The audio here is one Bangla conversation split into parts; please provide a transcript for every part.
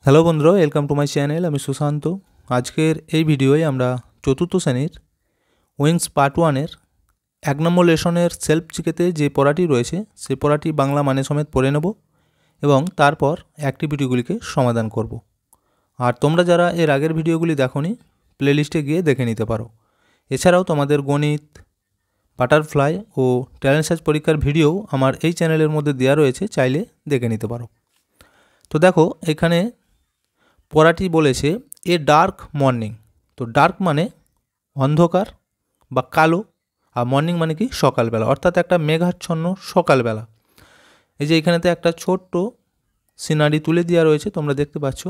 হ্যালো বন্ধুরা, ওয়েলকাম টু মাই চ্যানেল। আমি সুশান্ত। আজকের এই ভিডিওয়ে আমরা চতুর্থ শ্রেণীর উইংস পার্ট 1-এর 1 নম্বর লেসনের সেলফ জিকেতে যে পড়াটি রয়েছে সেই পড়াটি বাংলা মানে সমেত পড়ে নেব এবং তারপর অ্যাক্টিভিটিগুলিকে সমাধান করব। আর তোমরা যারা এর আগের ভিডিওগুলি দেখোনি, প্লেলিস্টে গিয়ে দেখে নিতে পারো। এছাড়াও তোমাদের গণিত, বাটারফ্লাই ও ট্যালেন্ট সার্চ পরীক্ষার ভিডিও আমার এই চ্যানেলের মধ্যে দেওয়া রয়েছে, চাইলে দেখে নিতে পারো। তো দেখো, এখানে পড়াটি বলেছে এ ডার্ক মর্নিং। তো ডার্ক মানে অন্ধকার বা কালো, আর মর্নিং মানে কি সকালবেলা, অর্থাৎ একটা মেঘাচ্ছন্ন সকালবেলা। এই যে এখানেতে একটা ছোট্ট সিনারি তুলে দেওয়া রয়েছে, তোমরা দেখতে পাচ্ছ।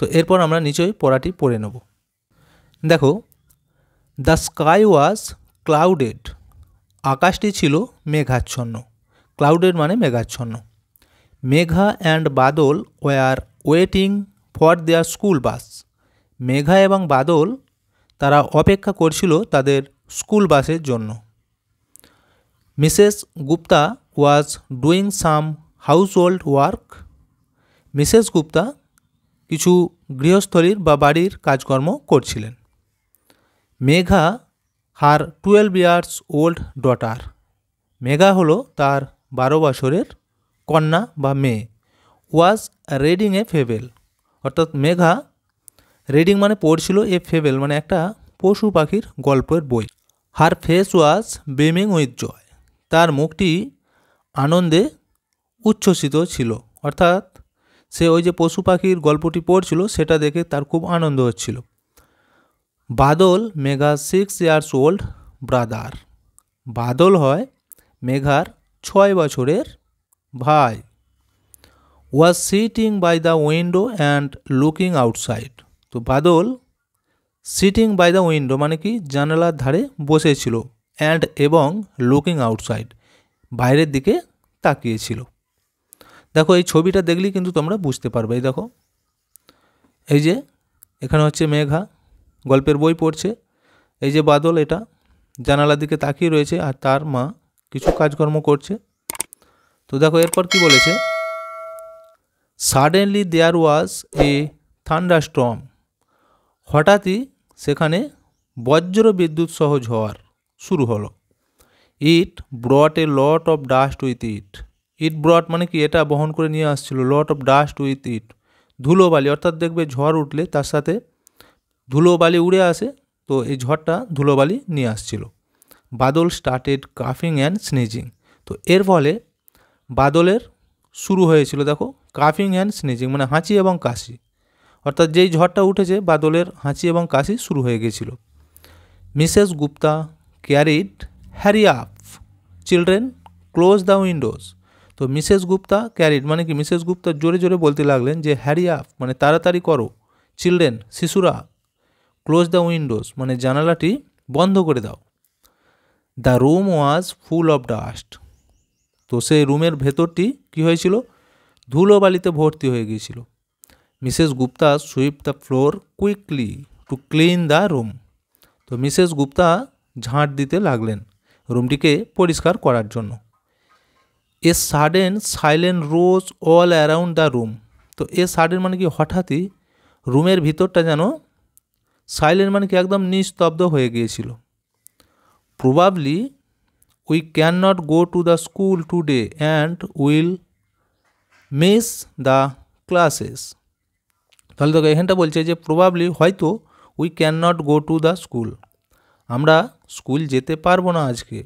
তো এরপর আমরা নিচেই পড়াটি পড়ে নেব। দেখো, দ্য স্কাই ওয়াজ ক্লাউডেড। আকাশটি ছিল মেঘাচ্ছন্ন। ক্লাউডেড মানে মেঘাচ্ছন্ন। Megha and Badal war waiting for their school bus. Megha এবং বাদল তারা অপেক্ষা করছিল তাদের স্কুল বাসের জন্য। Mrs Gupta was doing some house hold work. Mrs Gupta কিছু গৃহস্থলীর বা বাড়ির কাজকর্ম করছিলেন। মেঘা হার 12 ইয়ার্স ওল্ড ডটার। মেঘা হলো তার 12 বছরের কন্যা বা মেয়ে। ওয়াজ রিডিং এ ফেবেল, অর্থাৎ মেঘা রিডিং মানে পড়ছিল, এ ফেবেল মানে একটা পশু পাখির গল্পের বই। Her face was beaming with joy. তার মুখটি আনন্দে উচ্ছ্বসিত ছিল, অর্থাৎ সে ওই যে পশু পাখির গল্পটি পড়ছিল সেটা দেখে তার খুব আনন্দ হচ্ছিল। Badal Megha 6 years old brother. Badal হয় মেঘার 6 বছরের ভাই। Was sitting by the window and looking outside. তো Badal sitting by the window মানে কি জানালার ধারে বসেছিল, অ্যান্ড এবং লুকিং আউটসাইড বাইরের দিকে তাকিয়েছিল। দেখো, এই ছবিটা দেখলেই কিন্তু তোমরা বুঝতে পারবে। এই দেখো, এই যে এখানে হচ্ছে মেঘা গল্পের বই পড়ছে, এই যে বাদল এটা জানালার দিকে তাকিয়ে রয়েছে, আর তার মা কিছু কাজকর্ম করছে। তো দেখো এরপর কি বলেছে, সাডেনলি দেয়ার ওয়াজ এ থান্ডারস্টর্ম। হঠাৎই সেখানে বজ্র বিদ্যুৎ সহ ঝড় শুরু হলো। It brought a lot of dust with it. It brought মানে কি এটা বহন করে নিয়ে আসছিল, lot of dust with it ধুলোবালি, অর্থাৎ দেখবে ঝড় উঠলে তার সাথে ধুলোবালি উড়ে আসে, তো এই ঝড়টা ধুলোবালি নিয়ে আসছিল। বাদল স্টার্টেড কাফিং অ্যান্ড স্নিজিং। তো এর ফলে বাদলের শুরু হয়েছিল, দেখো, কাফিং অ্যান্ড স্নিজিং মানে হাঁচি এবং কাশি, অর্থাৎ যেই ঝড়টা উঠেছে বাদলের হাঁচি এবং কাশি শুরু হয়ে গেছিল। Mrs Gupta carried Harry up children close the Windows. তো মিসেস গুপ্তা ক্যারিড মানে কি মিসেস গুপ্তা জোরে জোরে বলতে লাগলেন যে হ্যারি আপ মানে তাড়াতাড়ি করো, চিলড্রেন শিশুরা, ক্লোজ দ্য উইন্ডোজ মানে জানালাটি বন্ধ করে দাও। The room was full of dust. তো সেই রুমের ভেতরটি কী হয়েছিল, ধুলোবালিতে ভর্তি হয়ে গিয়েছিল। Mrs Gupta sweep the floor quickly to clean the room. তো মিসেস গুপ্তা ঝাঁট দিতে লাগলেন রুমটিকে পরিষ্কার করার জন্য। A sudden silent rose all around the room. তো এ সাডেন মানে কি হঠাৎই রুমের ভিতরটা যেন সাইলেন্ট মানে কি একদম নিস্তব্ধ হয়ে গিয়েছিল। Probably we can not go to the school today and will miss the classes. তাহলে দেখো এখানটা বলছে যে প্রবাবলি হয়তো we can not go to the school, আমরা স্কুল যেতে পারবো না আজকে।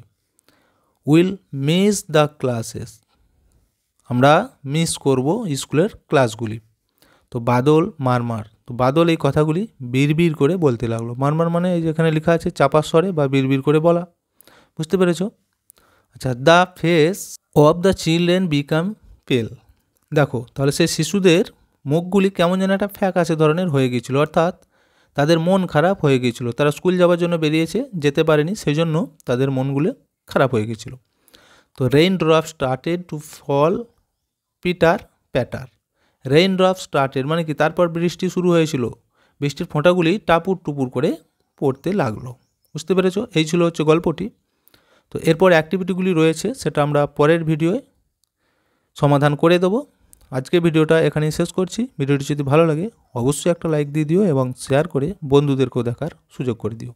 উইল মিস দ্য ক্লাসেস, আমরা মিস করব স্কুলের ক্লাসগুলি। তো বাদল মারমার, তো বাদল এই কথাগুলি বিড়বিড় করে বলতে লাগলো। মারমার মানে এই যেখানে লেখা আছে চাপা স্বরে বা বিড়বিড় করে বলা, বুঝতে পেরেছ? আচ্ছা, the face of the children become পেল। দেখো তাহলে সেই শিশুদের মুখগুলি কেমন যেন একটা ফ্যাকাশে ধরনের হয়ে গিয়েছিল, অর্থাৎ তাদের মন খারাপ হয়ে গিয়েছিল। তারা স্কুল যাওয়ার জন্য বেরিয়েছে, যেতে পারেনি, সেই জন্য তাদের মনগুলো খারাপ হয়ে গিয়েছিল। তো rain drop started to fall pitter patter. Rain drop started মানে কি তারপর বৃষ্টি শুরু হয়েছিল, বৃষ্টির ফোঁটাগুলি টাপুর টুপুর করে পড়তে লাগলো। বুঝতে পেরেছ? এই ছিল হচ্ছে গল্পটি। তো এরপর অ্যাক্টিভিটিগুলি রয়েছে, সেটা আমরা পরের ভিডিওয়ে সমাধান করে দেবো। আজকে ভিডিওটা এখানেই শেষ করছি। ভিডিওটি যদি ভালো লাগে অবশ্যই একটা লাইক দিয়ে দিও এবং শেয়ার করে বন্ধুদেরকেও দেখার সুযোগ করে দিও।